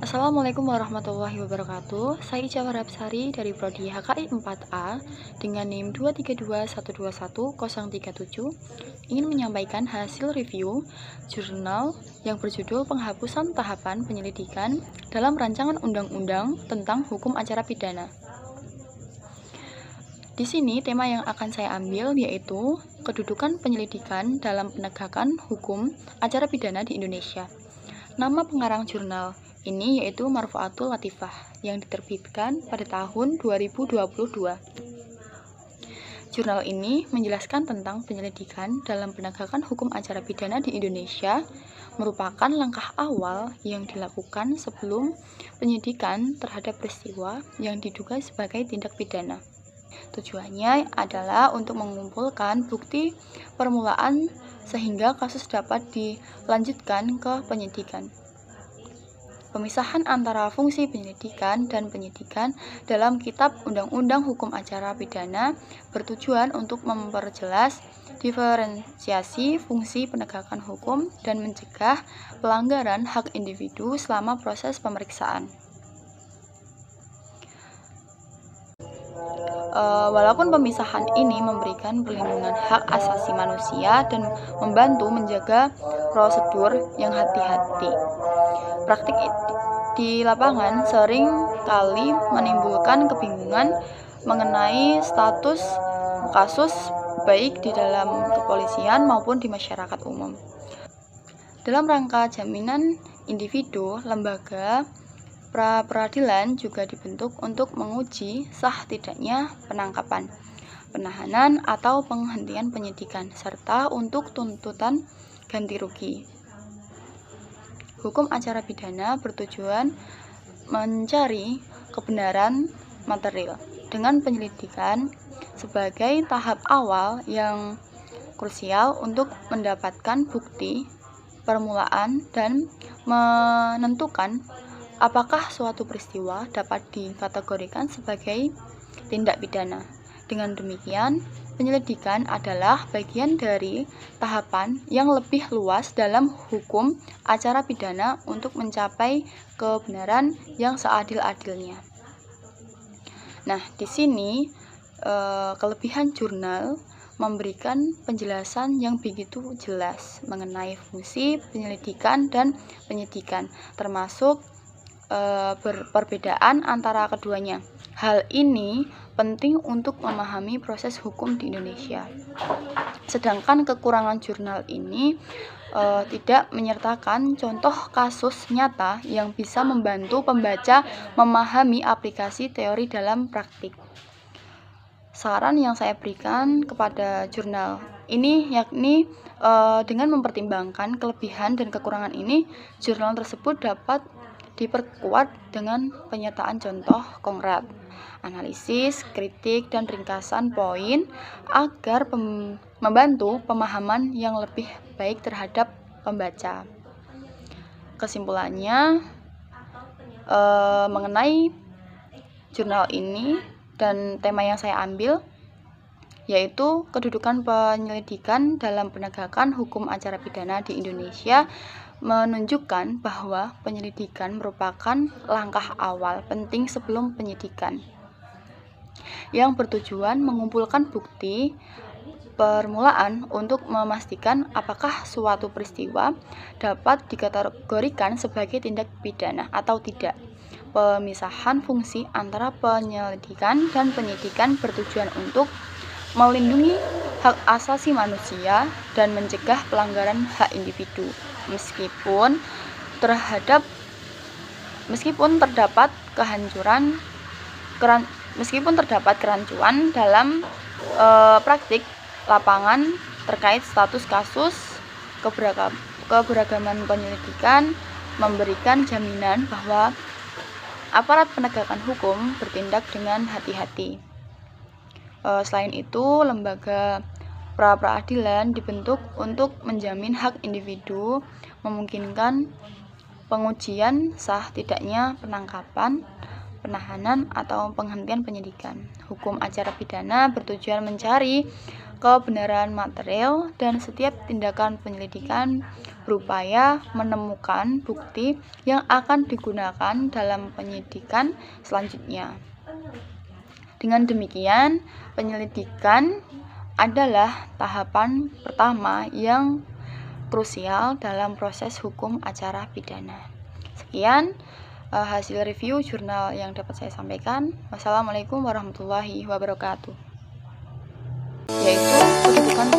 Assalamualaikum warahmatullahi wabarakatuh. Saya Ica Warapsari dari Prodi HKI 4A dengan NIM 232121037 ingin menyampaikan hasil review jurnal yang berjudul Penghapusan Tahapan Penyelidikan dalam Rancangan Undang-Undang tentang Hukum Acara Pidana. Di sini tema yang akan saya ambil yaitu kedudukan penyelidikan dalam penegakan hukum acara pidana di Indonesia. Nama pengarang jurnal ini yaitu Marfu'atul Latifah yang diterbitkan pada tahun 2022. Jurnal ini menjelaskan tentang penyelidikan dalam penegakan hukum acara pidana di Indonesia merupakan langkah awal yang dilakukan sebelum penyidikan terhadap peristiwa yang diduga sebagai tindak pidana. Tujuannya adalah untuk mengumpulkan bukti permulaan sehingga kasus dapat dilanjutkan ke penyidikan. Pemisahan antara fungsi penyelidikan dan penyidikan dalam Kitab Undang-Undang Hukum Acara Pidana bertujuan untuk memperjelas diferensiasi fungsi penegakan hukum dan mencegah pelanggaran hak individu selama proses pemeriksaan. Walaupun pemisahan ini memberikan perlindungan hak asasi manusia dan membantu menjaga prosedur yang hati-hati, praktik di lapangan sering kali menimbulkan kebingungan mengenai status kasus baik di dalam kepolisian maupun di masyarakat umum. Dalam rangka jaminan individu, lembaga pra-peradilan juga dibentuk untuk menguji sah tidaknya penangkapan, penahanan, atau penghentian penyidikan, serta untuk tuntutan ganti rugi. Hukum acara pidana bertujuan mencari kebenaran material dengan penyelidikan sebagai tahap awal yang krusial untuk mendapatkan bukti permulaan dan menentukan apakah suatu peristiwa dapat dikategorikan sebagai tindak pidana. Dengan demikian, penyelidikan adalah bagian dari tahapan yang lebih luas dalam hukum acara pidana untuk mencapai kebenaran yang seadil-adilnya. Nah, di sini kelebihan jurnal memberikan penjelasan yang begitu jelas mengenai fungsi penyelidikan dan penyidikan, termasuk perbedaan antara keduanya. Hal ini penting untuk memahami proses hukum di Indonesia. Sedangkan kekurangan jurnal ini tidak menyertakan contoh kasus nyata yang bisa membantu pembaca memahami aplikasi teori dalam praktik. Saran yang saya berikan kepada jurnal ini yakni dengan mempertimbangkan kelebihan dan kekurangan ini, jurnal tersebut dapat diperkuat dengan penyertaan contoh konkret, analisis, kritik, dan ringkasan poin agar membantu pemahaman yang lebih baik terhadap pembaca. Kesimpulannya, mengenai jurnal ini dan tema yang saya ambil yaitu kedudukan penyelidikan dalam penegakan hukum acara pidana di Indonesia menunjukkan bahwa penyelidikan merupakan langkah awal penting sebelum penyidikan yang bertujuan mengumpulkan bukti permulaan untuk memastikan apakah suatu peristiwa dapat dikategorikan sebagai tindak pidana atau tidak. Pemisahan fungsi antara penyelidikan dan penyidikan bertujuan untuk melindungi hak asasi manusia dan mencegah pelanggaran hak individu meskipun terdapat kerancuan dalam praktik lapangan terkait status kasus. Keberagaman penyelidikan memberikan jaminan bahwa aparat penegakan hukum bertindak dengan hati-hati. Selain itu, lembaga pra-peradilan dibentuk untuk menjamin hak individu, memungkinkan pengujian sah tidaknya penangkapan, penahanan, atau penghentian penyidikan. Hukum acara pidana bertujuan mencari kebenaran material dan setiap tindakan penyelidikan berupaya menemukan bukti yang akan digunakan dalam penyidikan selanjutnya. Dengan demikian, penyelidikan adalah tahapan pertama yang krusial dalam proses hukum acara pidana. Sekian hasil review jurnal yang dapat saya sampaikan. Wassalamualaikum warahmatullahi wabarakatuh. Yaitu kedudukan